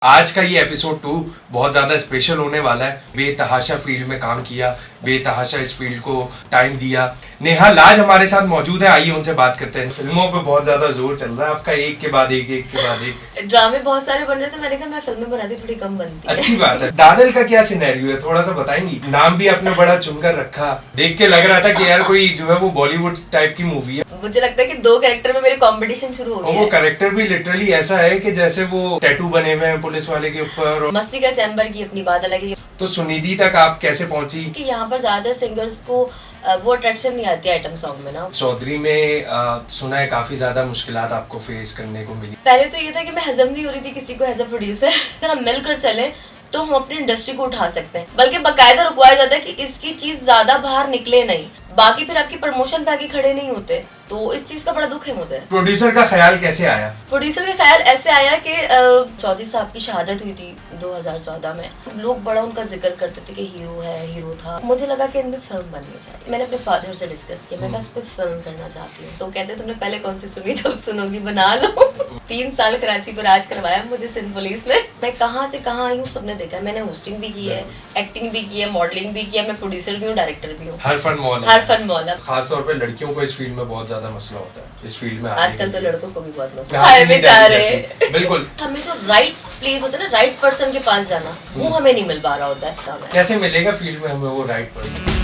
आज का ये एपिसोड 2 बहुत ज़्यादा स्पेशल होने वाला है। बेतहाशा फील्ड में काम किया, बेतहाशा इस फील्ड को टाइम दिया। नेहा लाज हमारे साथ मौजूद है, आइए उनसे बात करते हैं। फिल्मों पे बहुत ज़्यादा जोर चल रहा है आपका, एक के बाद एक। ड्रामे बहुत सारे बन रहे थे, मैंने कहा मैं फिल्में बनाती थोड़ी कम बनती है। अच्छी बात है। दादल का क्या सिनेरियो है, थोड़ा सा बताएंगी? नाम भी आपने बड़ा चुनकर रखा, देख के लग रहा था कि यार कोई जो है वो बॉलीवुड टाइप की मूवी है। मुझे लगता है कि दो कैरेक्टर में मेरे कंपटीशन शुरू हो गया है। वो कैरेक्टर भी लिटरली ऐसा है कि जैसे वो टैटू बने हुए हैं पुलिस वाले के ऊपर। मस्ती का चैम्बर की अपनी बात अलग है। तो सुनिधि तक आप कैसे पहुंची? कि यहाँ पर ज्यादातर सिंगर्स को वो अट्रैक्शन नहीं आती आइटम सॉन्ग में ना। चौधरी में सुना है काफी ज्यादा मुश्किलात आपको फेस करने को मिली। पहले तो ये था कि मैं हजम नहीं हो रही थी किसी को एज अ प्रोड्यूसर। अगर हम मिलकर चले तो हम अपनी इंडस्ट्री को उठा सकते हैं, बल्कि बकायदा रुकवाया जाता है कि इसकी चीज ज्यादा बाहर निकले नहीं, बाकी फिर आपकी प्रमोशन पे आके खड़े नहीं होते। तो इस चीज का बड़ा दुख है मुझे। प्रोड्यूसर का ख्याल कैसे आया? प्रोड्यूसर का ख्याल ऐसे आया कि चौधरी साहब की शहादत हुई थी 2014 में। लोग बड़ा उनका जिक्र करते थे कि हीरो है, हीरो था। मुझे लगा कि इनमें फिल्म बननी चाहिए। मैंने अपने फादर से डिस्कस किया, मैं इस पे फिल्म करना चाहती हूँ। तो कहते तुमने पहले कौन सी सुनी, जब सुनोगी बना लो। 3 साल कराची पर राज करवाया मुझे सिंध पुलिस ने। मैं कहाँ से कहाँ आई हूँ सबने देखा है। मैंने होस्टिंग भी की है, एक्टिंग भी की है, मॉडलिंग भी किया, मैं प्रोड्यूसर भी हूँ, डायरेक्टर भी हूँ। हर फन मॉल है। खासतौर पे लड़कियों को इस फील्ड में बहुत ज्यादा मसला होता है। इस फील्ड में आजकल तो लड़कों को भी बहुत मसला है बेचारे। बिल्कुल। हमें जो राइट प्लेस होता है ना, राइट पर्सन के पास जाना, वो हमें नहीं मिल पा रहा होता है। कैसे मिलेगा फील्ड में हमें वो राइट पर्सन?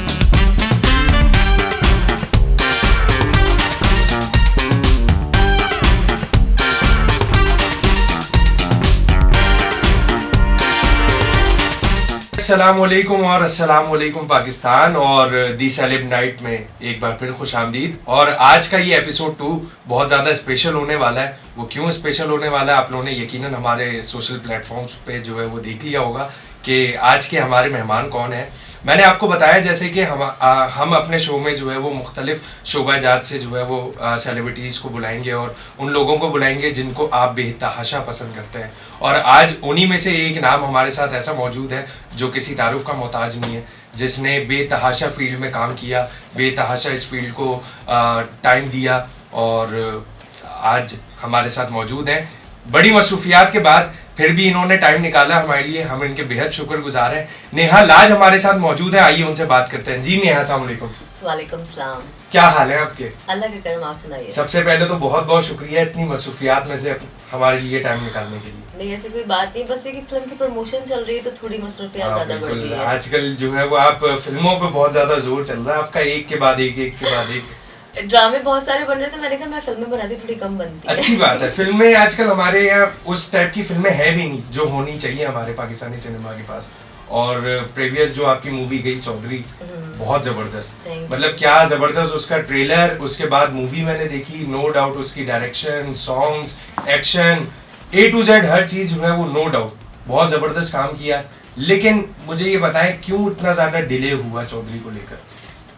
अस्सलामुअलैकुम और अस्सलामुअलैकुम पाकिस्तान और दी सेलेब नाइट में एक बार फिर खुश आमदीद। और आज का ये एपिसोड 2 बहुत ज़्यादा स्पेशल होने वाला है। वो क्यों स्पेशल होने वाला है आप लोगों ने यकीनन हमारे सोशल प्लेटफॉर्म्स पे जो है वो देख लिया होगा कि आज के हमारे मेहमान कौन है। मैंने आपको बताया जैसे कि हम अपने शो में जो है वो मुख्तलिफ शोबा जात से जो है वो सेलिब्रिटीज़ को बुलाएंगे और उन लोगों को बुलाएंगे जिनको आप बेतहाशा पसंद करते हैं। और आज उन्हीं में से एक नाम हमारे साथ ऐसा मौजूद है जो किसी तारुफ का मोहताज नहीं है, जिसने बेतहाशा फील्ड में काम किया, बेतहाशा इस फील्ड को टाइम दिया और आज हमारे साथ मौजूद हैं। बड़ी मसरूफियात के बाद फिर भी इन्होंने टाइम निकाला हमारे लिए, हम इनके बेहद शुक्रगुजार हैं। नेहा लाज हमारे साथ मौजूद है, आइए उनसे बात करते हैं। जी नेहा, अस्सलाम वालेकुम। वालेकुम सलाम। क्या हाल है आपके? अल्लाह के करम, आप सुनाइए। सबसे पहले तो बहुत बहुत शुक्रिया इतनी मसरूफियात में से हमारे लिए टाइम निकालने के लिए। नहीं ऐसी कोई बात नहीं, बस ये कि फिल्म की प्रमोशन चल रही है तो थोड़ी मसरूफियात ज्यादा बढ़ गई है। आजकल जो है वो आप फिल्मों पे बहुत ज्यादा जोर चल रहा है आपका, एक के बाद एक। ड्रामे बहुत सारे बन रहे थे, मैंने कहा मैं फिल्में बनाती थोड़ी कम बनती है। अच्छी बात है। फिल्में आजकल हमारे यहाँ उस टाइप की फिल्में है भी नहीं जो होनी चाहिए हमारे पाकिस्तानी सिनेमा के पास। और प्रीवियस जो आपकी मूवी गई चौधरी, बहुत जबरदस्त, मतलब क्या जबरदस्त उसका ट्रेलर, उसके बाद मूवी मैंने देखी, नो डाउट उसकी direction, songs, action, A to Z हर चीज जो है वो नो डाउट बहुत जबरदस्त काम किया। लेकिन मुझे ये बताएं क्यों इतना ज्यादा डिले हुआ चौधरी को लेकर?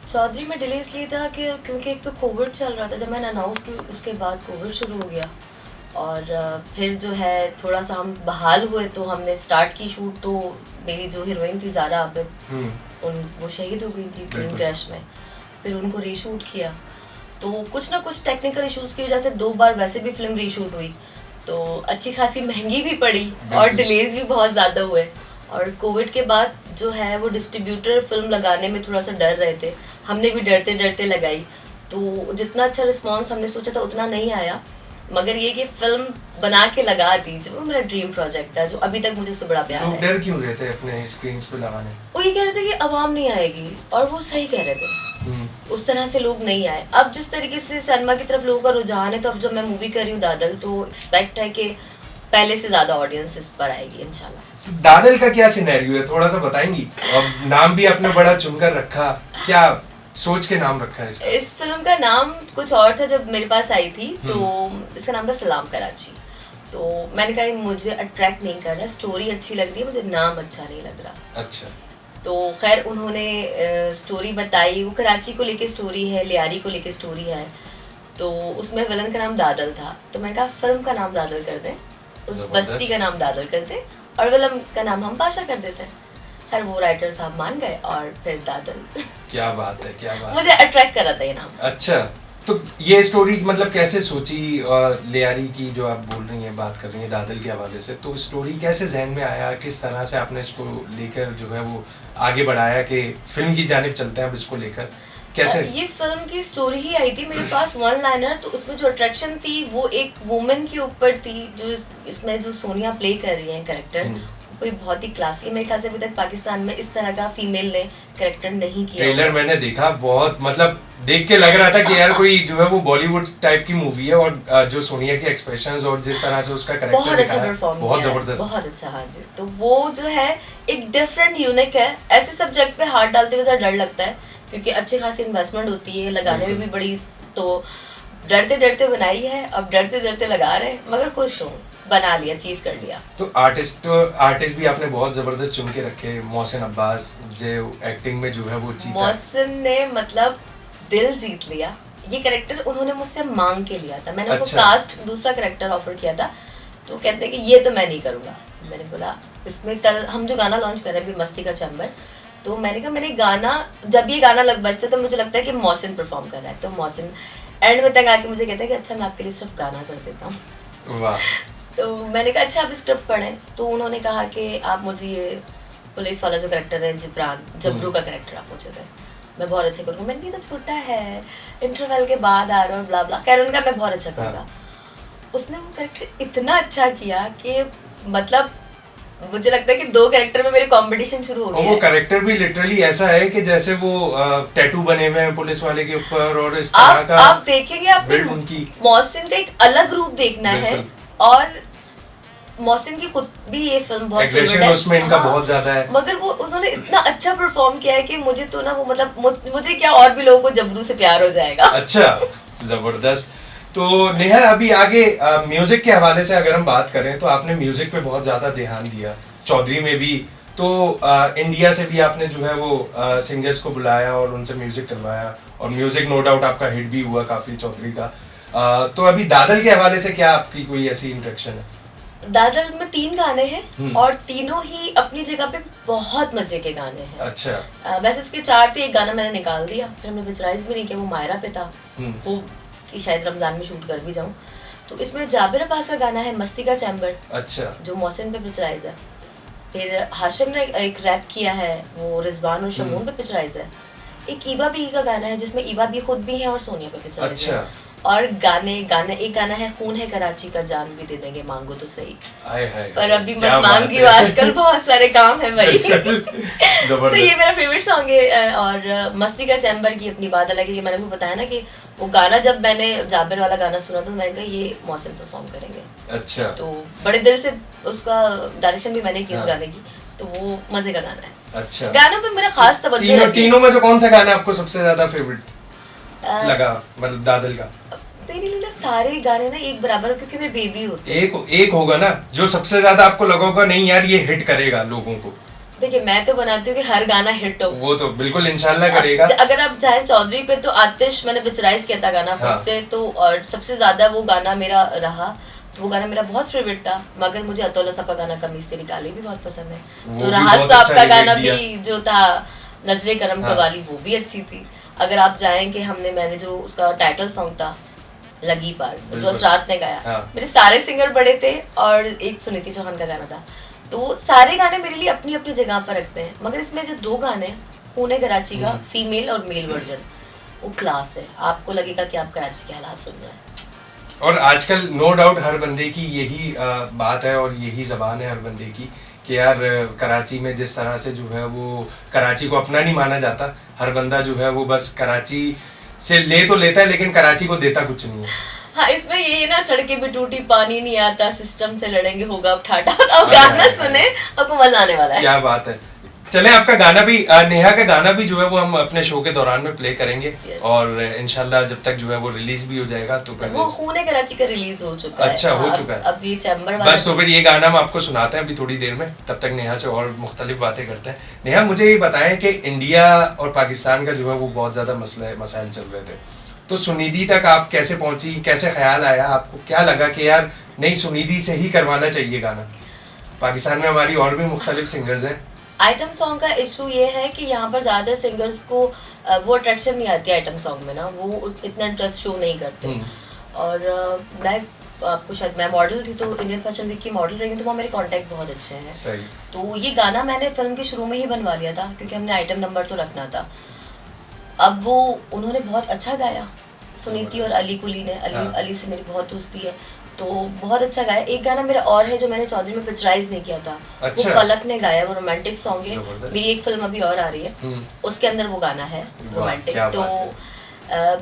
चौधरी में डिले इसलिए था कि क्योंकि एक तो कोविड चल रहा था। जब मैंने अनाउंस की उसके बाद कोविड शुरू हो गया और फिर जो है थोड़ा सा हम बहाल हुए तो हमने स्टार्ट की शूट। तो मेरी जो हीरोइन थी ज़ारा आबिद, वो शहीद हो गई थी प्लेन क्रैश में। फिर उनको रीशूट किया तो कुछ ना कुछ टेक्निकल इश्यूज़ की वजह से 2 बार वैसे भी फिल्म रीशूट हुई, तो अच्छी खासी महंगी भी पड़ी और डिलेज भी बहुत ज़्यादा हुए। और कोविड के बाद जो है वो डिस्ट्रीब्यूटर फिल्म लगाने में थोड़ा सा डर रहे थे, हमने भी डरते डरते लगाई। तो जितना अच्छा रिस्पांस हमने सोचा था उतना नहीं आया, मगर ये कि फिल्म बना के लगा दी, जो मेरा ड्रीम प्रोजेक्ट था, जो अभी तक मुझे उससे बड़ा प्यार है। डर क्यों रहते हैं अपने स्क्रीन्स पे लगाने? वो ये कह रहे थे कि आवाम नहीं आएगी, और वो सही कह रहे थे। उस तरह से लोग नहीं आए। अब जिस तरीके से सिनेमा की तरफ लोगों का रुझान है, तो अब जब मैं मूवी कर रही हूँ दादल, तो एक्सपेक्ट है कि पहले से ज्यादा ऑडियंस इस पर आएगी इंशाल्लाह। तो दादल का क्या सिनेरियो है, थोड़ा सा बताएंगी? अब नाम भी आपने बड़ा चुनकर रखा, क्या सोच के नाम रखा है इसका? इस फिल्म का नाम कुछ और था जब मेरे पास आई थी, तो इसका नाम था सलाम कराची। तो मैंने कहा मुझे अट्रैक्ट नहीं कर रहा, स्टोरी अच्छी लग रही है, मुझे नाम अच्छा नहीं लग रहा। अच्छा। तो खैर उन्होंने स्टोरी बताई, वो कराची को लेके स्टोरी है, लियारी को लेके स्टोरी है। तो उसमें विलन का नाम दादल था, तो मैंने कहा फिल्म का नाम दादल कर दें, उस बस्ती का नाम दादल कर दें और विलन का नाम हम पाशा कर देते हैं। खैर वो राइटर साहब मान गए और फिर दादल। क्या बात है, क्या बात। मुझे अट्रैक्ट कर रहा था ये नाम। अच्छा, तो ये स्टोरी मतलब कैसे सोची लियारी की, जो आप बोल रही हैं, बात कर रही हैं दादल के हवाले से, तो स्टोरी कैसे जहन में आया, किस तरह से आपने इसको लेकर जो है वो आगे बढ़ाया कि फिल्म की जानिब चलते हैं अब इसको लेकर, कैसे? ये फिल्म की स्टोरी ही आई थी मेरे पास वन लाइनर, तो उसमें जो अट्रैक्शन थी वो एक वुमेन के ऊपर थी, जो इसमें जो सोनिया प्ले कर रही है कैरेक्टर, कोई बहुत ही क्लासी, मेरे ख्याल से अभी तक पाकिस्तान में इस तरह का फीमेल ने कैरेक्टर नहीं किया। ट्रेलर मैंने देखा, बहुत मतलब देख के लग रहा था कि यार कोई जो है वो बॉलीवुड टाइप की मूवी है, और जो सोनिया के एक्सप्रेशंस और जिस तरह से उसका कैरेक्टर बहुत अच्छा परफॉर्म, बहुत जबरदस्त, बहुत अच्छा। हाँ जी, तो वो जो है एक डिफरेंट यूनिक है। ऐसे सब्जेक्ट पे हाथ डालते हुए डर लगता है, क्योंकि अच्छी खासी इन्वेस्टमेंट होती है, लगाने में भी बड़ी, तो डरते डरते बनाई है, अब डरते डरते लगा रहे हैं, मगर खुश हूँ, बना लिया, अचीव कर लिया। तो आर्टिस्ट भी आपने बहुत जबरदस्त चुन के रखे, मोहसिन अब्बास जो एक्टिंग में जो है वो जीता। मोहसिन ने मतलब दिल जीत लिया। ये कैरेक्टर उन्होंने मुझसे मांग के लिया था, मैंने उनको कास्ट दूसरा कैरेक्टर ऑफर किया था, तो कहते हैं कि ये तो मैं नहीं करूँगा। मैंने बोला इसमें कल हम जो गाना लॉन्च कर रहे हैं अभी, मस्ती का चैम्बर, तो मैंने कहा मैंने गाना, जब ये गाना लग बजता तो मुझे लगता है कि मोहसिन परफॉर्म कर रहा है, तो मोहसिन एंड में तक आके मुझे कहता है कि अच्छा मैं आपके लिए सिर्फ गाना कर देता हूँ। वाह। तो मैंने कहा अच्छा आप स्क्रिप्ट पढ़ें, तो उन्होंने कहा कि आप मुझे ये पुलिस वाला जो कैरेक्टर है जबरू का कैरेक्टर आप मुझे दें, मैं बहुत अच्छा करूँगा। मैंने कहा तो छोटा है, इंटरवल के बाद आ रहा है और ब्ला ब्ला, कह उनका मैं बहुत अच्छा करूँगा। उसने वो कैरेक्टर इतना अच्छा किया कि मतलब मुझे लगता है कि 2 कैरेक्टर में मेरे कंपटीशन शुरू हो गया। वो कैरेक्टर भी लिटरली ऐसा है कि जैसे वो टैटू बने हुए हैं पुलिस वाले के ऊपर, और इस तरह का आप देखेंगे, आपको मोहसिन का एक अलग रूप देखना है, और मोहसिन की खुद भी ये फिल्म बहुत एग्रेशन है, उसमें इनका बहुत ज्यादा है, मगर वो उन्होंने इतना अच्छा परफॉर्म किया है कि मुझे तो ना वो मतलब मुझे क्या और भी लोगों को जबरू से प्यार हो जाएगा। अच्छा, जबरदस्त। तो नेहा अभी आगे म्यूजिक के हवाले से अगर हम बात करें, तो आपने म्यूजिक पे बहुत ज्यादा ध्यान दिया, चौधरी में भी, तो इंडिया से भी आपने जो है वो सिंगर्स को बुलाया और उनसे म्यूजिक करवाया, और म्यूजिक नो डाउट आपका हिट भी हुआ काफी चौधरी का। तो अभी दादल के हवाले से क्या आपकी कोई ऐसी इंट्रैक्शन है? दादल में 3 गाने हैं और तीनों ही अपनी जगह पे बहुत मजे के गाने हैं। अच्छा। वैसे उसके 4 थे, एक गाना मैंने निकाल दिया, फिर हमने पिक्चराइज भी नहीं किया, वो मायरा पे था, वो कि शायद रमजान में शूट कर भी जाऊं। तो इसमें जाबिर अब्बास का गाना है मस्ती का चैम्बर, अच्छा, जो मोहसिन पे पिक्चराइज है। फिर हाशिम ने एक रैप किया है, वो रिजवान और शमून पे पिक्चराइज है। एक ईबा बी का गाना है जिसमें ईबा बी खुद भी है और सोनिया पे पिक्चराइज है। और गाने एक गाना है खून है कराची का, जान भी दे देंगे मांगो तो सही। पर अभी मत मांगियो, आजकल बहुत सारे काम है भाई। तो ये मेरा फेवरेट सॉन्ग है। और मस्ती का चैम्बर की अपनी बात अलग है, कि मैंने आपको बताया ना कि वो गाना जब मैंने जाबिर वाला गाना सुना तो मैंने कहा ये मोहसिन परफॉर्म करेंगे। अच्छा। तो बड़े दिल से उसका डायरेक्शन भी मैंने की उस गाने की, तो वो मजे का गाना है। अच्छा। गानों पे मेरा खास तवज्जो। तीनों में से कौन सा गाना आपको सबसे ज्यादा फेवरेट लगा, मतलब दादल का? मेरे लिए ना सारे गाने ना एक बराबर, क्योंकि मेरे बेबी होते हैं। एक होगा ना जो सबसे ज्यादा आपको लगा होगा नहीं यार ये हिट करेगा लोगों को। देखिए मैं तो बनाती हूँ कि हर गाना हिट हो, वो तो बिल्कुल इंशाल्लाह करेगा। अगर आप चाहे चौधरी पे, तो आतिश मैंने पिक्चराइज किया था गाना उससे, तो और सबसे ज्यादा वो गाना मेरा रहा, तो वो गाना मेरा बहुत फेवरेट था। मगर मुझे अतौला साहब का गाना कमीज तेरी काली भी बहुत पसंद है। तो राहत साहब का गाना भी जो था नजरे करम कवाली, वो भी अच्छी थी। अगर आप जाएंगे, मैंने जो उसका टाइटल सॉन्ग था लगी पार, जो असरात ने गाया, मेरे सारे सिंगर बड़े थे, और एक सुनीति चौहान का गाना था। तो सारे गाने मेरे लिए अपनी अपनी जगह पर रखते हैं, मगर इसमें जो 2 गाने खून है कराची का फीमेल और मेल वर्जन, वो क्लास है, आपको लगेगा कि आप कराची के हालात सुन रहे हैं। और आजकल नो डाउट हर बंदे की यही बात है और यही जबान है हर बंदे की कि यार कराची में जिस तरह से जो है वो कराची को अपना नहीं माना जाता, हर बंदा जो है वो बस कराची से ले तो लेता है लेकिन कराची को देता कुछ नहीं है। हाँ, इसमें ये ना सड़कें भी टूटी पानी नहीं आता, सिस्टम से लड़ेंगे होगा अब ठाठा। अब गाना सुने, आपको मजा आने वाला है। क्या बात है। चले आपका गाना भी, नेहा का गाना भी जो है वो हम अपने शो के दौरान में प्ले करेंगे, और इंशाल्लाह जब तक जो है वो रिलीज भी हो जाएगा। तो वो खून है कराची का रिलीज हो चुका है। अच्छा, हो चुका है। अब ये चैम्बर वाला, बस तो फिर ये गाना हम आपको सुनाते हैं अभी थोड़ी देर में, तब तक नेहा से और मुख्तलिफ बातें करते हैं। नेहा मुझे ये बताएं कि इंडिया और पाकिस्तान का जो है वो बहुत ज्यादा मसाइल चल रहे थे, तो सुनिधि तक आप कैसे पहुंची, कैसे ख्याल आया आपको, क्या लगा कि यार नहीं सुनिधि से ही करवाना चाहिए गाना? पाकिस्तान में हमारी और भी मुख्तलिफ सिंगर्स हैं। आइटम सॉन्ग का इशू ये है कि यहाँ पर ज़्यादातर सिंगर्स को वो अट्रैक्शन नहीं आती आइटम सॉन्ग में ना, वो इतना इंटरेस्ट शो नहीं करते। और मैं आपको शायद, मैं मॉडल थी तो इंडियन फैशन वीक की मॉडल रही हूँ, तो वहाँ मेरे कॉन्टैक्ट बहुत अच्छे हैं। सही। तो ये गाना मैंने फिल्म के शुरू में ही बनवा लिया था क्योंकि हमने आइटम नंबर तो रखना था। अब वो उन्होंने बहुत अच्छा गाया, सुनीति और अली कुली ने, अली से मेरी बहुत दोस्ती है, तो बहुत अच्छा गाया। एक गाना मेरा और है जो मैंने चौधरी में पिक्चराइज नहीं किया था, अच्छा। वो पलक ने गाया, वो रोमांटिक सॉन्ग है। मेरी एक फिल्म अभी और आ रही है, उसके अंदर वो गाना है रोमांटिक। तो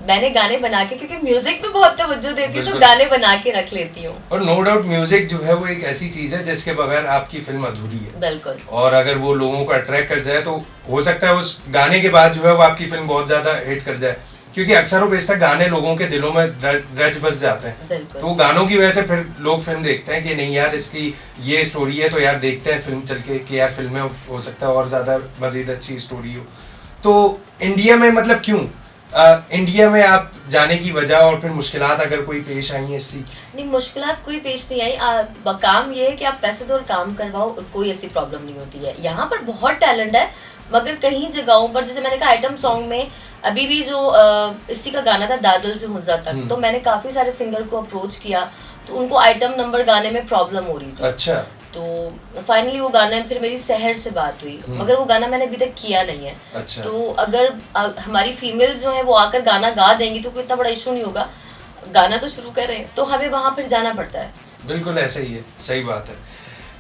मैंने गाने बना के, क्योंकि म्यूजिक पे बहुत तवज्जो देती हूँ, तो गाने बना के रख लेती हूँ। और नो डाउट म्यूजिक जो है वो एक ऐसी चीज है जिसके बगैर आपकी फिल्म अधूरी है। बिल्कुल। और अगर वो लोगों को अट्रैक्ट कर जाए तो हो सकता है उस गाने के बाद जो है वो आपकी फिल्म बहुत ज्यादा हिट कर जाए, क्योंकि अक्सर वो बेशतर गाने लोगों के दिलों में रच बस जाते हैं। तो गानों की वजह से फिर लोग फिल्म देखते हैं कि नहीं यार इसकी ये स्टोरी है, तो यार देखते हैं फिल्म चल के कि यार फिल्म में हो सकता है और ज्यादा मजीद अच्छी स्टोरी हो। तो इंडिया में मतलब क्यों इंडिया में आप जाने की वजह और फिर मुश्किलात अगर कोई पेश आई है इसकी? नहीं, मुश्किलात कोई पेश नहीं आई। काम ये है कि आप पैसे दो और काम करवाओ, कोई ऐसी प्रॉब्लम नहीं होती है। यहाँ पर बहुत टैलेंट है, मगर कहीं जगहों पर, जैसे मैंने कहा आइटम सॉन्ग में अभी भी जो इसी का गाना था दादल से हुज्जा तक, तो मैंने काफी सारे सिंगर को अप्रोच किया, तो उनको आइटम नंबर गाने में प्रॉब्लम हो रही थी। अच्छा। तो फाइनली वो गाना, फिर मेरी शहर से बात हुई, मगर वो गाना मैंने अभी तक किया नहीं है। अच्छा। तो अगर हमारी फीमेल्स जो है वो आकर गाना गा देंगी तो कोई इतना बड़ा इशू नहीं होगा, गाना तो शुरू करें, तो हमें वहाँ फिर जाना पड़ता है। बिल्कुल ऐसा ही है, सही बात है।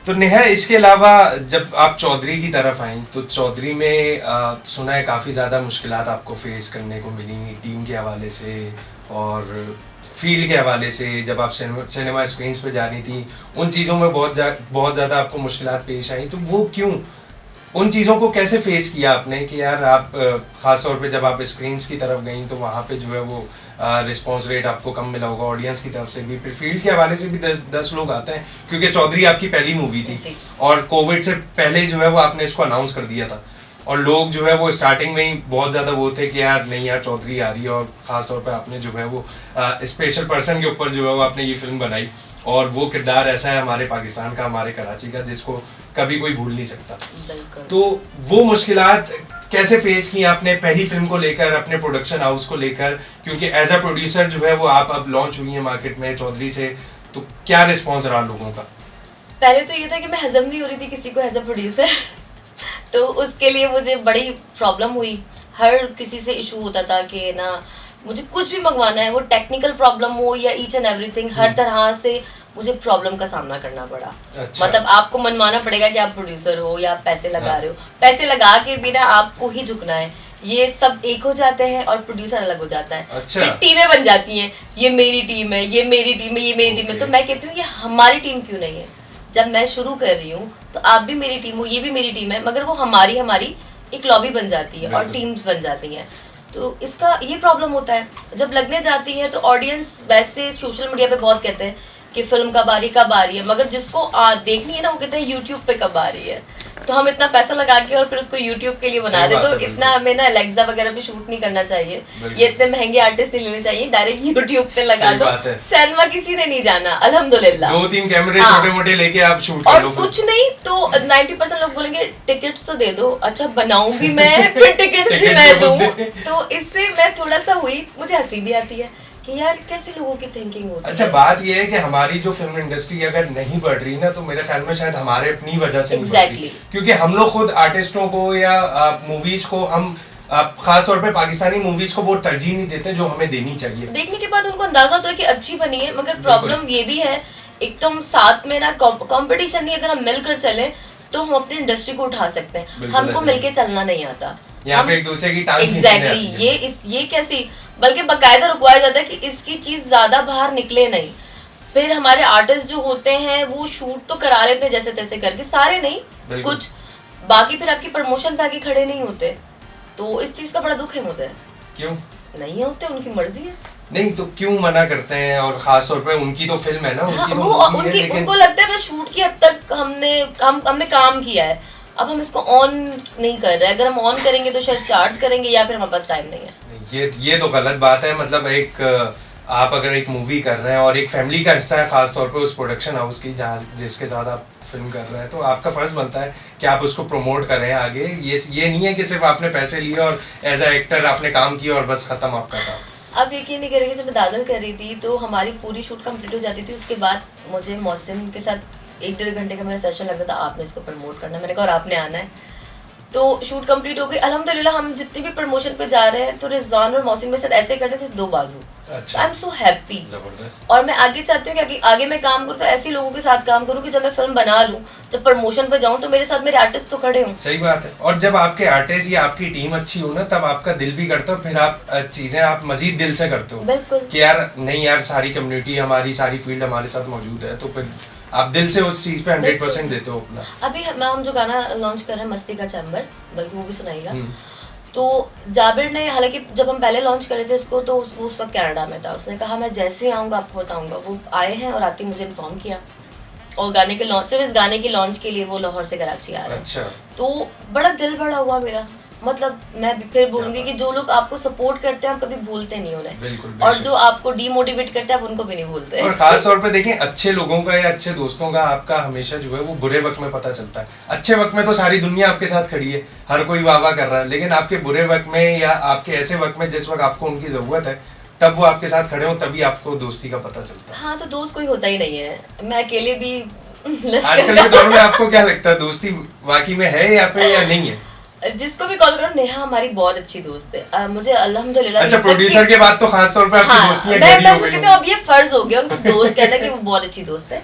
तो नेहा, इसके अलावा जब आप चौधरी की तरफ आई तो चौधरी में सुना है काफ़ी ज़्यादा मुश्किलात आपको फेस करने को मिली टीम के हवाले से और फील्ड के हवाले से। जब आप सिनेमा स्क्रीन्स पे जा रही थी उन चीज़ों में बहुत ज़्यादा आपको मुश्किलात पेश आई, तो वो क्यों, उन चीज़ों को कैसे फेस किया आपने कि यार आप ख़ास तौर पे जब आप स्क्रीन्स की तरफ गई तो वहाँ पे जो है वो रिस्पॉन्स रेट आपको कम मिला होगा ऑडियंस की तरफ से भी, फिर फील्ड के हवाले से भी 10 लोग आते हैं, क्योंकि चौधरी आपकी पहली मूवी थी और कोविड से पहले जो है वो आपने इसको अनाउंस कर दिया था, और लोग जो है वो स्टार्टिंग में ही बहुत ज़्यादा वो थे कि यार नहीं यार चौधरी आ रही है, और ख़ास तौर पर आपने जो है वो स्पेशल पर्सन के ऊपर जो है वो आपने ये फिल्म बनाई, और वो किरदार ऐसा है हमारे पाकिस्तान का, हमारे कराची का, जिसको कभी कोई भूल नहीं सकता। तो वो मुश्किलात कैसे फेस की आपने पहली फिल्म को लेकर, अपने प्रोडक्शन हाउस को लेकर, क्योंकि एज अ प्रोड्यूसर जो है वो आप अब लॉन्च हुई है मार्केट में चौधरी से, तो क्या रिस्पॉन्स रहा लोगों का? पहले तो ये था कि मैं हजम नहीं हो रही थी किसी को एज अ प्रोड्यूसर तो उसके लिए मुझे बड़ी प्रॉब्लम हुई, हर किसी से इशू होता था कि ना मुझे कुछ भी मंगवाना है, वो टेक्निकल प्रॉब्लम हो या ईच एंड एवरीथिंग, हर तरह से मुझे प्रॉब्लम का सामना करना पड़ा। अच्छा। मतलब आपको मनवाना पड़ेगा कि आप प्रोड्यूसर हो या आप पैसे लगा रहे हो, पैसे लगा के बिना आपको ही झुकना है, ये सब एक हो जाते हैं और प्रोड्यूसर अलग हो जाता है। अच्छा। फिर टीमें बन जाती हैं, ये मेरी टीम है, ये मेरी टीम है, ये मेरी टीम है, तो मैं कहती हूँ ये हमारी टीम क्यों नहीं है? जब मैं शुरू कर रही हूँ तो आप भी मेरी टीम हो, ये भी मेरी टीम है, मगर वो हमारी एक लॉबी बन जाती है और टीम्स बन जाती हैं। तो इसका ये प्रॉब्लम होता है जब लगने जाती है, तो ऑडियंस वैसे सोशल मीडिया पे बहुत कहते हैं कि फिल्म कब आ रही है, मगर जिसको देखनी है ना वो कहते हैं यूट्यूब पे कब आ रही है। तो हम इतना पैसा लगा के और फिर उसको यूट्यूब के लिए बना रहे, तो इतना हमें ना एलेक्सा वगैरह पे शूट नहीं करना चाहिए, ये इतने महंगे आर्टिस्ट नहीं लेने चाहिए, डायरेक्ट यूट्यूब पे लगा दो, सिनेमा किसी ने नहीं जाना, अल्हम्दुलिल्लाह। 2-3 कैमरे छोटे मोटे लेके आप शूट कर लो, और कुछ नहीं तो 90% लोग बोलेंगे टिकट्स तो दे दो, अच्छा बनाऊं भी मैं, फिर टिकट्स भी मैं दूं। तो इससे मैं थोड़ा सा हुई, मुझे हंसी भी आती है कि यार कैसे लोगों की थिंकिंग होती है। अच्छा, बात ये है कि हमारी जो फिल्म इंडस्ट्री अगर नहीं बढ़ रही ना, तो मेरे ख्याल में शायद हमारे अपनी वजह से नहीं बढ़ रही, क्योंकि हम लोग खुद आर्टिस्टों को या मूवीज को हम खास तौर पे पाकिस्तानी मूवीज को बहुत तरजीह नहीं देते जो हमें देनी चाहिए। देखने के बाद उनको अंदाजा होता है कि अच्छी बनी है, मगर प्रॉब्लम ये भी है, एक तो हम साथ में ना कंपटीशन नहीं, अगर हम मिलकर चले तो हम अपनी इंडस्ट्री को उठा सकते हैं, हमको मिलके चलना नहीं आता, यहाँ पे एक दूसरे की टांग एग्जैक्टली ये कैसी, बल्कि बकायदा रुकवाया जाता है कि इसकी चीज ज्यादा बाहर निकले नहीं। फिर हमारे आर्टिस्ट जो होते हैं वो शूट तो करा लेते हैं जैसे तैसे करके, सारे नहीं कुछ, बाकी फिर आपकी प्रमोशन पे आके खड़े नहीं होते, तो इस चीज का बड़ा दुख है मुझे। क्यों नहीं होते? उनकी मर्जी है। नहीं तो क्यों मना करते हैं? और खास तौर पे उनकी तो फिल्म है ना, उनकी तो मूवी है, लेकिन उनको लगता है बस शूट की हद तक हमने काम किया है, अब हम इसको ऑन नहीं कर रहे, अगर हम ऑन करेंगे तो शायद चार्ज करेंगे या फिर हमारे पास टाइम नहीं है। ये तो गलत बात है। मतलब एक आप अगर एक मूवी कर रहे हैं और एक फैमिली का हिस्सा है, खास तौर पे उस प्रोडक्शन हाउस की जिसके साथ आप फिल्म कर रहे हैं तो आपका फर्ज बनता है कि आप उसको प्रमोट करें आगे। ये नहीं है कि सिर्फ आपने पैसे लिए और एज अ एक्टर आपने काम किया और बस खत्म आपका काम। आप यकीन नहीं करेंगे, जब मैं दादल कर रही थी तो हमारी पूरी शूट कंप्लीट हो जाती थी, उसके बाद मुझे मौसम के साथ 1-1.5 घंटे का मेरा सेशन लगता था, आपने इसको प्रमोट करना है। मैंने कहा और आपने आना है। तो शूट कंप्लीट हो गई अल्हम्दुलिल्लाह। हम जितने भी प्रमोशन पे जा रहे हैं तो रिजवान और मौसम मेरे साथ ऐसे करते थे 2 बाजू। अच्छा, आई एम सो हैप्पी। जबरदस्त। और मैं आगे चाहती हूँ कि आगे मैं काम करूँ तो ऐसे लोगों के साथ काम करूँ कि जब मैं फिल्म बना लूँ, जब प्रमोशन पे जाऊँ तो मेरे साथ मेरे आर्टिस्ट तो खड़े हों। सही बात है। और जब आपके आर्टिस्ट या आपकी टीम अच्छी हो ना, तब आपका दिल भी करता है, फिर आप चीजें आप मजीद दिल से करते हो। बिल्कुल कि यार नहीं यार, सारी कम्युनिटी हमारी, सारी फील्ड हमारे साथ मौजूद है, तो फिर आप दिल से उस चीज पे 100% देते हो अपना। अभी हम जो गाना लॉन्च कर रहे हैं मस्ती का चैम्बर, बल्कि वो भी सुनाएगा। तो जाबिर ने, हालांकि जब हम पहले लॉन्च कर रहे थे इसको तो उस वक्त कनाडा में था, उसने कहा मैं जैसे ही आऊँगा आपको बताऊँगा। वो आए हैं और आते ही मुझे इन्फॉर्म किया, और गाने के लॉन्च, सिर्फ इस गाने की लॉन्च के लिए वो लाहौर से कराची आ रहे हैं। अच्छा। तो बड़ा दिल बड़ा हुआ मेरा। मतलब मैं फिर बोलूँगी कि जो लोग आपको सपोर्ट करते हैं आप कभी भूलते नहीं उन्हें, बिल्कुल, और जो आपको डीमोटिवेट करते हैं आप उनको भी नहीं भूलते। और खास तौर पे देखें, अच्छे लोगों का या अच्छे दोस्तों का आपका हमेशा जो है वो बुरे वक्त में पता चलता है। अच्छे वक्त में तो सारी दुनिया आपके साथ खड़ी है, हर कोई वाह वाह कर रहा है, लेकिन आपके बुरे वक्त में या आपके ऐसे वक्त में जिस वक्त आपको उनकी जरूरत है, तब वो आपके साथ खड़े हो, तभी आपको दोस्ती का पता चलता है। हाँ, तो दोस्त कोई होता ही नहीं है, मैं अकेले भी आजकल के दौर में आपको क्या लगता है, दोस्ती वाकई में है या फिर या नहीं है? जिसको भी कॉल करो, नेहा हमारी बहुत अच्छी दोस्त है। मुझे अल्हम्दुलिल्लाह। अच्छा, प्रोड्यूसर के बाद तो खास तौर पे आपकी हाँ, दोस्तियां मैं गहरी हो गई कहती हूँ अब ये फर्ज हो गया, उनको दोस्त कहता है कि वो बहुत अच्छी दोस्त है।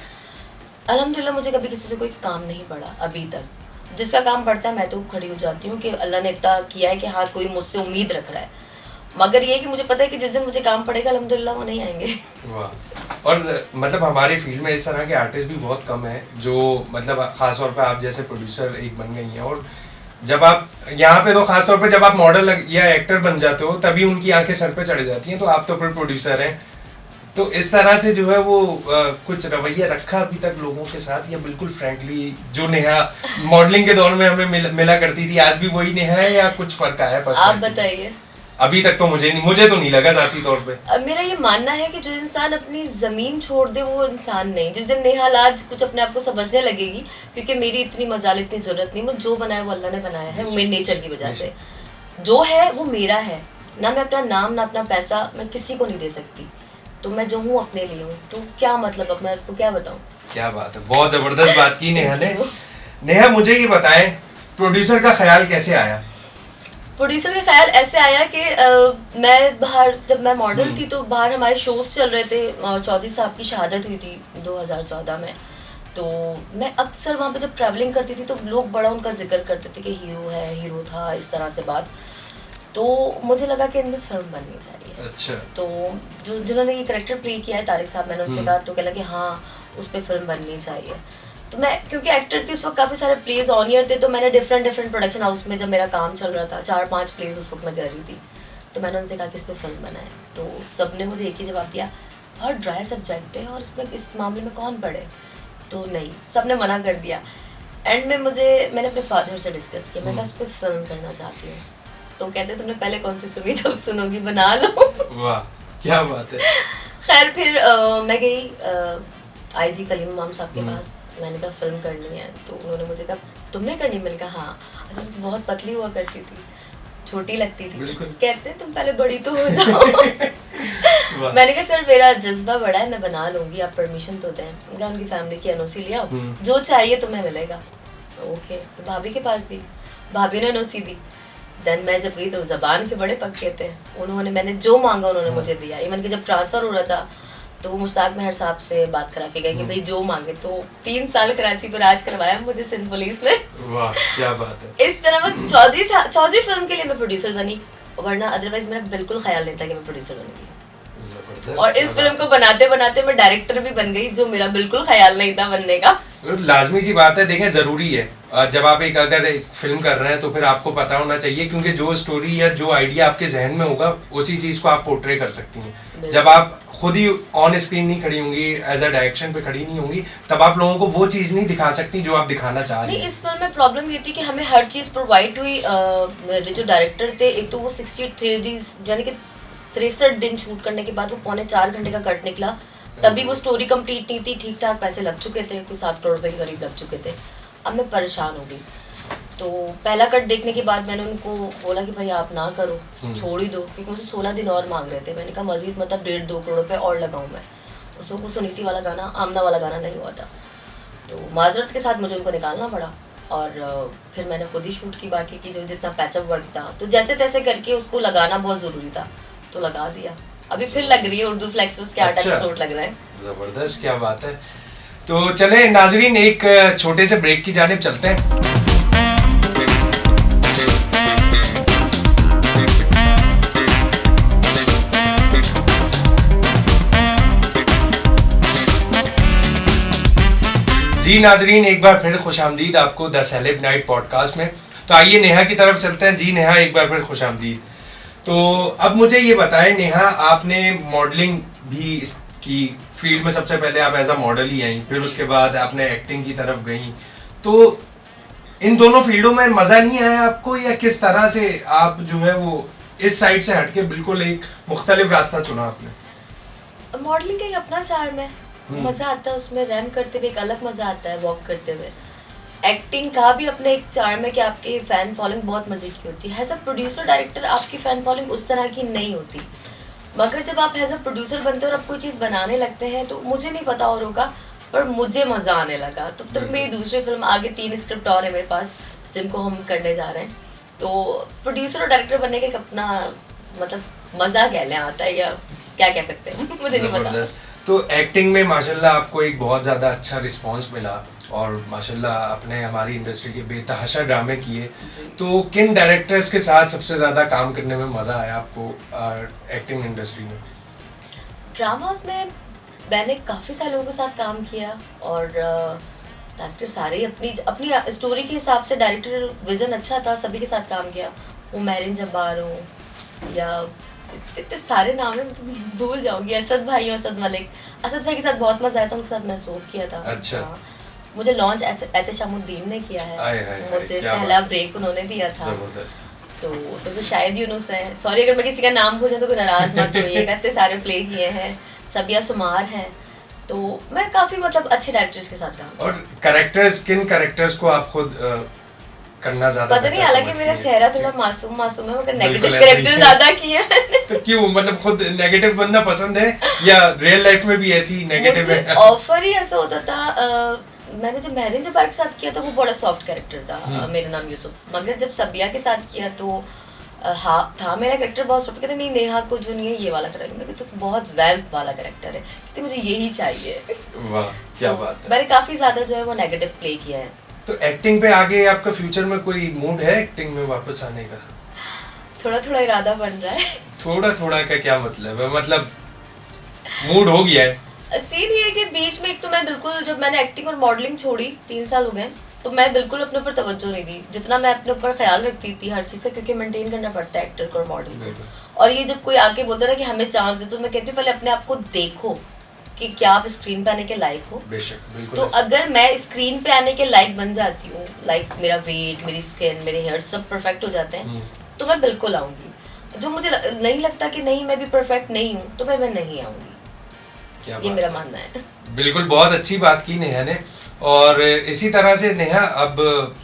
अल्हम्दुलिल्लाह मुझे कभी किसी से कोई काम नहीं पड़ा अभी तक। जिसका काम पड़ता है मैं तो खड़ी हो जाती हूँ कि अल्लाह ने इतना किया है कि हाँ कोई मुझसे उम्मीद रख रहा है, मगर ये कि मुझे पता है कि जिस दिन मुझे काम पड़ेगा अल्हम्दुलिल्लाह वो नहीं आएंगे। वाह। और मतलब हमारी फील्ड में इस तरह के आर्टिस्ट भी बहुत कम हैं जो मतलब खास तौर पे आप जैसे प्रोड्यूसर एक बन गई हैं, और जब आप यहाँ पे तो खास तौर पे जब आप मॉडल या एक्टर बन जाते हो तभी उनकी आंखें सर पे चढ़ जाती हैं, तो आप तो फिर प्रोड्यूसर हैं। तो इस तरह से जो है वो कुछ रवैया रखा अभी तक लोगों के साथ, या बिल्कुल फ्रैंकली जो नेहा मॉडलिंग के दौर में हमें मिला करती थी, आज भी वही नेहा है या कुछ फर्क आया है? आप बताइए। अभी तक तो मुझे तो नहीं लगा जाती तौर पे। मेरा ये मानना है कि जो इंसान अपनी जमीन छोड़ दे वो इंसान नहीं। जिस दिन नेहा आज कुछ अपने आप को समझने लगेगी, क्योंकि मेरी इतनी मजाल, इतनी जरूरत नहीं, वो जो बनाया वो अल्लाह ने बनाया है, वो मेरे नेचर की वजह से जो है वो मेरा है ना। मैं अपना नाम ना अपना पैसा मैं किसी को नहीं दे सकती, तो मैं जो हूँ अपने लिए हूँ, तो क्या मतलब अपने आप को क्या बताऊँ। क्या बात है, बहुत जबरदस्त बात की नेहा ने। नेहा मुझे ये बताएं, प्रोड्यूसर का ख्याल कैसे आया? प्रोड्यूसर का ख्याल ऐसे आया कि मैं बाहर, जब मैं मॉडल थी तो बाहर हमारे शोज चल रहे थे, और चौधरी साहब की शहादत हुई थी 2014 में। तो मैं अक्सर वहाँ पे जब ट्रैवलिंग करती थी तो लोग बड़ा उनका जिक्र करते थे कि हीरो है, हीरो था, इस तरह से बात। तो मुझे लगा कि इनमें फिल्म बननी चाहिए। अच्छा। तो जिन्होंने ये करेक्टर प्ले किया है तारिक साहब, मैंने उनसे कहा तो कहला कि हाँ उस पर फिल्म बननी चाहिए। तो मैं क्योंकि एक्टर थी उस वक्त, काफ़ी सारे प्लेज ऑन ईयर थे, तो मैंने डिफरेंट प्रोडक्शन हाउस में जब मेरा काम चल रहा था, 4-5 प्लेज उस वक्त मैं कर रही थी, तो मैंने उनसे कहा कि इस पर फिल्म बनाए। तो सब ने मुझे एक ही जवाब दिया, और ड्राई सब्जेक्ट है और इसमें इस मामले में कौन पढ़े, तो नहीं, सब ने मना कर दिया। एंड में मैंने अपने फादर से डिस्कस किया, मैं कहा इस पर फिल्म करना चाहती हूँ। तो कहते तुमने पहले कौन सी सुनी, जब सुनोगी बना लो। वाह क्या बात है। खैर फिर मैं गई IG कलीम इमाम साहब के पास, मैंने कहा फिल्म करनी है। तो उन्होंने मुझे कहा तुमने करनी? मैंने कहा हाँ। अच्छा, बहुत पतली हुआ करती थी, छोटी लगती थी। कहते हैं तुम पहले बड़ी तो हो जाओ। मैंने कहा सर मेरा जज्बा बड़ा है, मैं बना लूंगी, आप परमिशन तो दें। उनका उनकी फैमिली की NOC लिया, जो चाहिए तुम्हें मिलेगा। ओके, तो भाभी के पास गई, भाभी ने NOC दी। देन मैं जब गई तो जबान के बड़े पक्के थे, मैंने जो मांगा उन्होंने मुझे दिया। इवन कि जब ट्रांसफ़र हो रहा था तो वो मुश्ताक मेहर साहब से बात करा के गए कि भाई जो मांगे। तो 3 साल कराची पर राज करवाया मुझे सिंध पुलिस ने। वाह क्या बात है। इस तरह बस चौधरी फिल्म के लिए मैं प्रोड्यूसर बनी, वरना अदरवाइज मेरा बिल्कुल ख्याल नहीं था कि मैं प्रोड्यूसर बनूंगी। और इस फिल्म को बनाते बनाते मैं डायरेक्टर भी बन गई, जो मेरा बिल्कुल ख्याल नहीं था बनने का। लाजमी सी बात है, देखें जरूरी है जब आप अगर एक फिल्म कर रहे हैं तो फिर आपको पता होना चाहिए, क्योंकि जो स्टोरी या जो आइडिया आपके जहन में होगा उसी चीज को आप पोर्ट्रे कर सकती हैं। जब आप खुद ही ऑन स्क्रीन नहीं खड़ी होंगी, एज अ डायरेक्शन पे खड़ी नहीं होंगी, तब आप लोगों को वो चीज नहीं दिखा सकती जो आप दिखाना चाह रही हैं। इस फिल्म में प्रॉब्लम ये थी कि हमें हर चीज प्रोवाइड हुई। मेरे जो डायरेक्टर थे, एक तो वो 63 यानी कि 63 दिन शूट करने के बाद वो 3.25 घंटे का कट निकला, तभी वो स्टोरी कंप्लीट नहीं थी, ठीक ठाक पैसे लग चुके थे, कुछ 7 करोड़ रुपए के करीब लग चुके थे। अब मैं परेशान हो गई, तो पहला कट देखने के बाद मैंने उनको बोला कि भाई आप ना करो, छोड़ ही दो, क्योंकि मुझसे 16 दिन और मांग रहे थे। मैंने कहा मजीद मतलब 1.5-2 करोड़ रुपए और लगाऊं मैं। उसमें कुछ सुनीति वाला गाना, आमना वाला गाना नहीं हुआ था, तो माजरत के साथ मुझे उनको निकालना पड़ा। और फिर मैंने खुद ही शूट की, बाकी की जो जितना पैचअप वर्क था, तो जैसे तैसे करके उसको लगाना बहुत ज़रूरी था, तो लगा दिया। अभी फिर लग रही है उर्दू फ्लेक्स पे, उसके 8 एपिसोड लग रहे हैं। जबरदस्त, क्या बात है। तो चले नाजरीन, एक छोटे से ब्रेक की जानिब चलते हैं। जी नाजरीन, एक बार फिर खुशामदीद आपको द सेलेब नाइट पॉडकास्ट में। तो आइए नेहा की तरफ चलते हैं। जी नेहा, एक बार फिर खुशामदीद। तो अब मुझे ये बताएं नेहा, आपने मॉडलिंग भी की फील्ड में, सबसे पहले आप एज अ मॉडल ही आई, फिर उसके बाद आपने एक्टिंग की तरफ गई, तो इन दोनों फील्डों में मज़ा नहीं आया आपको, या किस तरह से आप जो है वो इस साइड से हटके बिल्कुल एक मुख्तलिफ रास्ता चुना आपने? मॉडलिंग का एक अपना चार्म है, मज़ा आता है उसमें, रैम करते हुए एक अलग मज़ा आता है, वॉक करते हुए। एक्टिंग का भी अपने एक चार्म है कि आपकी फ़ैन फॉलोइंग बहुत मज़े की होती है। एज अ प्रोड्यूसर डायरेक्टर आपकी फ़ैन फॉलोइंग उस तरह की नहीं होती, मगर जब आप एज अ प्रोड्यूसर बनते हो और आप कोई चीज़ बनाने लगते हैं, तो मुझे नहीं पता और होगा, पर मुझे मज़ा आने लगा। तो तब मेरी दूसरी फिल्म, आगे 3 स्क्रिप्ट और है मेरे पास जिनको हम करने जा रहे हैं। तो प्रोड्यूसर और डायरेक्टर बनने का एक अपना मतलब मज़ा कह लें आता है, या क्या कह सकते हैं मुझे नहीं पता। तो एक्टिंग में माशाल्लाह आपको एक बहुत ज़्यादा अच्छा रिस्पांस मिला, और माशाल्लाह आपने हमारी इंडस्ट्री के बेतहाशा ड्रामे किए। तो किन डायरेक्टर्स के साथ सबसे ज़्यादा काम करने में मज़ा आया आपको एक्टिंग इंडस्ट्री में? ड्रामास में मैंने काफ़ी सारे लोगों के साथ काम किया, और डायरेक्टर सारे ही अपनी अपनी स्टोरी के हिसाब से, डायरेक्टर विजन अच्छा था, सभी के साथ काम किया। वो महरिन जब्बार हो, या इतने सारे नाम है, भूल जाऊंगी। असद भाई हो, असद मलिक, असद भाई के साथ बहुत मजा आया था, उनके साथ मैं शूट किया था। अच्छा। मुझे लॉन्च एहतेशामुद्दीन ने किया है, मुझे पहला ब्रेक उन्होंने दिया था। तो शायद यूनुस है, सॉरी अगर मैं किसी का नाम भूल जाऊं तो कोई नाराज मत होइएगा, इतने सारे प्ले किए हैं। सबिया सुमार है, तो मैं काफी मतलब अच्छे डायरेक्टर्स के साथ काम। और कैरेक्टर्स, किन कैरेक्टर्स को आप खुद करना ज्यादा पता नहीं, हालांकि मेरा चेहरा थोड़ा मासूम मासूम है, मगर नेगेटिव कैरेक्टर ज्यादा किए हैं। तो क्यों, मतलब खुद नेगेटिव बनना पसंद है, या रियल लाइफ में भी ऐसी नेगेटिव है? मुझे ऑफर ही ऐसा होता था। मैंने जब महरिन जब्बार के साथ किया तो वो बड़ा सॉफ्ट कैरेक्टर था, मेरा नाम यूसुफ। मगर जब सबिया के साथ किया तो हाँ था मेरा कैरेक्टर बहुत सॉफ्ट। कहते नहीं, नेहा को जो नहीं है ये वाला कैरेक्टर, मैंने तो बहुत वैम्प वाला कैरेक्टर है, कहते मुझे यही चाहिए। वाह, क्या बात है। मैंने काफी ज्यादा जो है वो नेगेटिव प्ले किया है। तो एक्टिंग पे आगे आपका फ्यूचर में कोई मूड है एक्टिंग में वापस आने का? थोड़ा थोड़ा इरादा बन रहा है। थोड़ा थोड़ा का क्या मतलब है, मतलब मूड हो गया है? सीन ये है कि बीच में एक तो मैं बिल्कुल, जब मैंने एक्टिंग और मॉडलिंग छोड़ी 3 साल हो गए, तो मैं बिल्कुल अपने ऊपर तवज्जो नहीं दी, जितना मैं अपने ऊपर ख्याल रखती थी हर चीज़ का, क्योंकि मेंटेन करना पड़ता है एक्टर को और मॉडल को। और ये जब कोई आके बोलता है ना कि हमें चांस दे, तो मैं कहती हूँ पहले अपने आप को देखो कि क्या आप स्क्रीन पे आने के लायक हो। बेशक, बिल्कुल। तो अगर मैं स्क्रीन पे आने के लायक बन जाती हूँ, लाइक मेरा वेट, मेरी स्किन, मेरे हेयर सब परफेक्ट हो जाते हैं, तो मैं बिल्कुल आऊँगी। जो मुझे नहीं लगता कि नहीं मैं भी परफेक्ट नहीं हूँ, तो मैं नहीं आऊँगी। ये मेरा मानना है। बिल्कुल, बहुत अच्छी बात की नेहा ने। और इसी तरह से नेहा, अब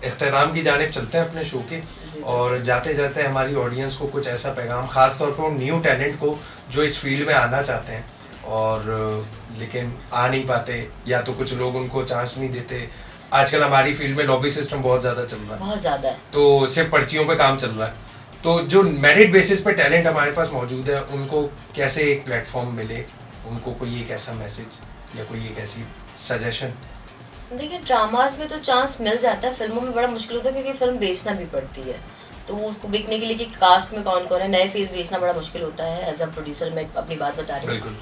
इख्तिताम की जानिब चलते हैं अपने शो के, और जाते जाते हमारी ऑडियंस को कुछ ऐसा पैगाम, खास तौर पर उन न्यू टैलेंट को जो इस फील्ड में आना चाहते हैं और लेकिन आ नहीं पाते, या तो कुछ लोग उनको चांस नहीं देते। आजकल हमारी फील्ड में लॉबी सिस्टम बहुत ज़्यादा चल रहा है, बहुत ज़्यादा, तो सिर्फ पर्चियों पे काम चल रहा है। तो जो मेरिट बेसिस पे टैलेंट हमारे पास मौजूद है, उनको कैसे एक प्लेटफॉर्म मिले, उनको कोई एक ऐसा मैसेज या कोई एक ऐसी सजेशन? देखिए, ड्रामास में तो चांस मिल जाता है, फिल्मों में बड़ा मुश्किल होता है, क्योंकि फिल्म बेचना भी पड़ती है। तो उसको बिकने के लिए कि कास्ट में कौन कौन है, नए फेस बेचना बड़ा मुश्किल होता है। एज अ प्रोड्यूसर मैं अपनी बात बता रही हूँ,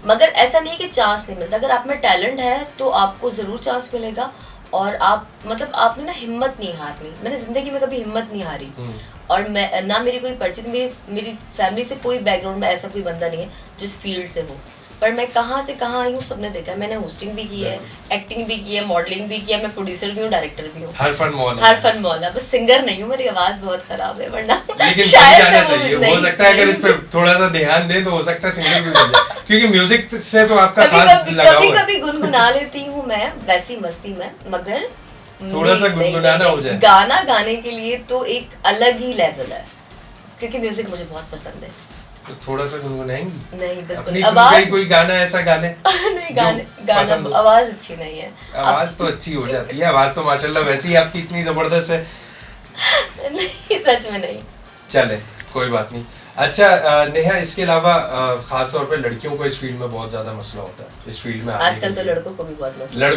मगर ऐसा नहीं है कि चांस नहीं मिलता। अगर आप में टैलेंट है तो आपको ज़रूर चांस मिलेगा। और आप मतलब आपने ना हिम्मत नहीं हारनी। मैंने ज़िंदगी में कभी हिम्मत नहीं हारी, और मैं ना मेरी कोई परिचित, मेरी फैमिली से कोई बैकग्राउंड में ऐसा कोई बंदा नहीं है जो इस फील्ड से हो। पर मैं कहाँ से कहाँ आई हूँ सबने देखा है। मैंने होस्टिंग भी की है, एक्टिंग भी की है, मॉडलिंग भी की है, मैं प्रोड्यूसर भी हूँ, डायरेक्टर भी हूँ, हर फन मॉल हर फन मॉल है। बस सिंगर नहीं हूँ, मेरी आवाज़ बहुत खराब है, वरना लेकिन शायद जाना मैं वो चाहिए, नहीं- हो सकता है अगर इस पे थोड़ा सा ध्यान दे तो हो सकता है सिंगर भी बन जाए, क्योंकि म्यूजिक से तो आपका कभी खास कभी लगाव कभी है। कभी गुनगुना लेती हूँ मैं वैसी मस्ती में, मगर थोड़ा सा नहीं, गुनगुनाना नहीं, हो जाए। गाना गाने के लिए तो एक अलग ही लेवल है, क्योंकि म्यूजिक मुझे बहुत पसंद है। तो थोड़ा सा गुनगुनाएंगी नहीं अपनी बिल्कुल, फिल्म आवाज का ही कोई गाना ऐसा गा ले नहीं, गाने गाना पसंद हो। आवाज अच्छी नहीं है। आवाज तो अच्छी हो जाती है, आवाज तो माशाल्लाह वैसे ही आपकी इतनी जबरदस्त है। नहीं, सच में नहीं। चले कोई बात नहीं। अच्छा नेहा, इसके अलावा खास तौर पे लड़कियों को इस फील्ड में बहुत ज्यादा मसला होता है, इस फील्ड में आने आजकल के तो लिए। लड़कों को भी बहुत मसला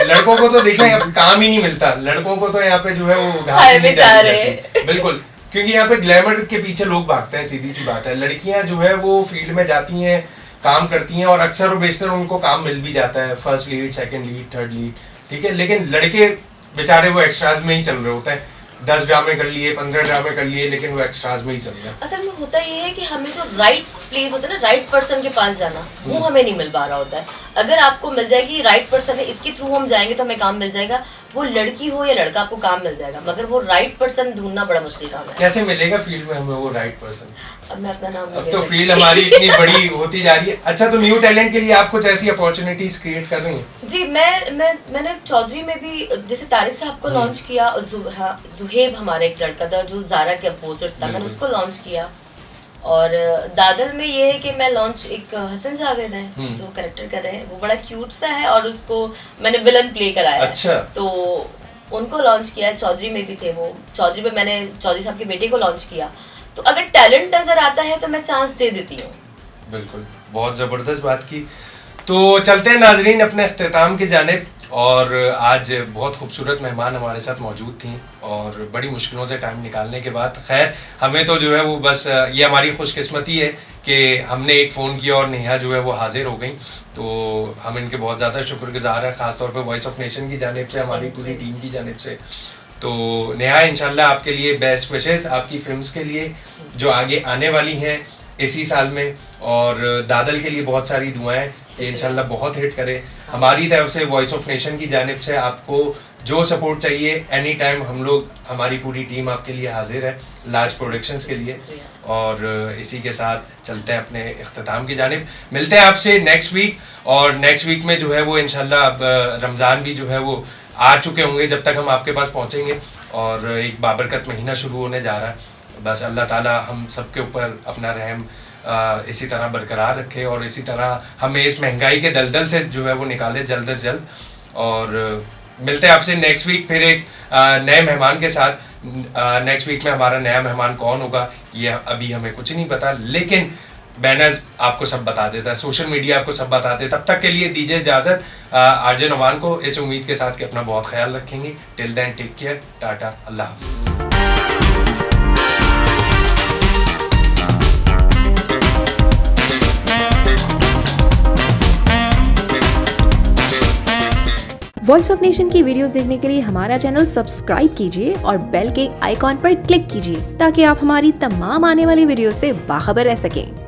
लड़कों को तो देखें अब काम ही नहीं मिलता, लड़कों को तो यहाँ पे जो है वो घास हाय ही नहीं बेचारे। डाली जाती। बिल्कुल, क्योंकि यहाँ पे ग्लैमर के पीछे लोग भागते हैं, सीधी सी बात है। लड़कियां जो है वो फील्ड में जाती हैं, काम करती हैं और अक्सर और बेशतर उनको काम मिल भी जाता है, first lead, second lead, third lead, ठीक है। लेकिन लड़के बेचारे वो एक्स्ट्राज में ही चल रहे होते हैं, 10 ड्रामे कर लिए, 15 ड्रामे कर लिए, लेकिन वो एक्स्ट्राज में ही चल रहे हैं। असल में होता ये है कि हमें जो राइट प्लेस होता है ना, राइट पर्सन के पास जाना, वो हमें नहीं मिल पा रहा होता है। अगर आपको मिल जाएगी राइट पर्सन है, इसके थ्रू हम जाएंगे तो हमें काम मिल जाएगा, वो लड़की हो या लड़का, आपको काम मिल जाएगा, मगर वो राइट पर्सन ढूंढना बड़ा मुश्किल काम है। कैसे मिलेगा फील्ड में हमें वो राइट पर्सन? अब मैं अपना नाम अब नहीं तो ले फील्ड हमारी इतनी बड़ी होती जा रही है। अच्छा, तो न्यू टैलेंट के लिए आप कुछ ऐसी अपॉर्चुनिटीज क्रिएट कर रही हैं? सकती। जी, मैंने चौधरी में भी जैसे तारिक साहब को लॉन्च किया, जुहेब हमारा एक लड़का था जो जारा के अपोजिट था, मैंने उसको लॉन्च किया। और दादल में ये है कि मैं लॉन्च, एक हसन जावेद है जो कैरेक्टर कर रहे हैं, वो बड़ा क्यूट सा है और उसको मैंने विलन प्ले कराया है। अच्छा। तो उनको लॉन्च किया है। चौधरी में भी थे वो, चौधरी में मैंने चौधरी साहब के बेटे को लॉन्च किया। तो अगर टैलेंट नजर आता है तो मैं चांस दे देती हूँ। बिल्कुल, बहुत ज़बरदस्त बात की। तो चलते हैं नाजरीन अपने अख्तिताम की जानिब। और आज बहुत खूबसूरत मेहमान हमारे साथ मौजूद थी और बड़ी मुश्किलों से टाइम निकालने के बाद, खैर हमें तो जो है वो बस ये हमारी खुशकिस्मती है कि हमने एक फ़ोन किया और नेहा जो है वो हाजिर हो गई। तो हम इनके बहुत ज़्यादा शुक्रगुजार हैं, ख़ासतौर पे वॉइस ऑफ नेशन की जानिब से, हमारी पूरी टीम की जानिब से। तो नेहा, इंशाल्लाह आपके लिए बेस्ट विशेस, आपकी फिल्म्स के लिए जो आगे आने वाली हैं इसी साल में, और दादल के लिए बहुत सारी दुआएं कि इंशाल्लाह बहुत हिट करे। हमारी तरफ से, वॉइस ऑफ नेशन की जानिब से आपको जो सपोर्ट चाहिए एनी टाइम, हम लोग, हमारी पूरी टीम आपके लिए हाजिर है लार्ज प्रोडक्शंस के लिए। और इसी के साथ चलते हैं अपने इख्तिताम की जानिब। मिलते हैं आपसे नेक्स्ट वीक, और नेक्स्ट वीक में जो है वो इंशाल्लाह अब रमज़ान भी जो है वो आ चुके होंगे जब तक हम आपके पास पहुँचेंगे, और एक बाबरकत महीना शुरू होने जा रहा है। बस अल्लाह ताला हम सबके ऊपर अपना रहम इसी तरह बरकरार रखे और इसी तरह हमें इस महंगाई के दलदल से जो है वो निकाले जल्द से जल्द। और मिलते हैं आपसे नेक्स्ट वीक फिर एक नए मेहमान के साथ। नेक्स्ट वीक में हमारा नया मेहमान कौन होगा ये अभी हमें कुछ नहीं पता, लेकिन बैनर्स आपको सब बता देता है, सोशल मीडिया आपको सब बता देता है। तब तक के लिए दीजिए इजाज़त आरजे नवान को, इस उम्मीद के साथ कि अपना बहुत ख्याल रखेंगे। Till then take care, tata, अल्लाह हाफिज़। वॉइस ऑफ नेशन की वीडियोस देखने के लिए हमारा चैनल सब्सक्राइब कीजिए और बेल के आइकॉन पर क्लिक कीजिए ताकि आप हमारी तमाम आने वाली वीडियो से बाखबर रह सकें।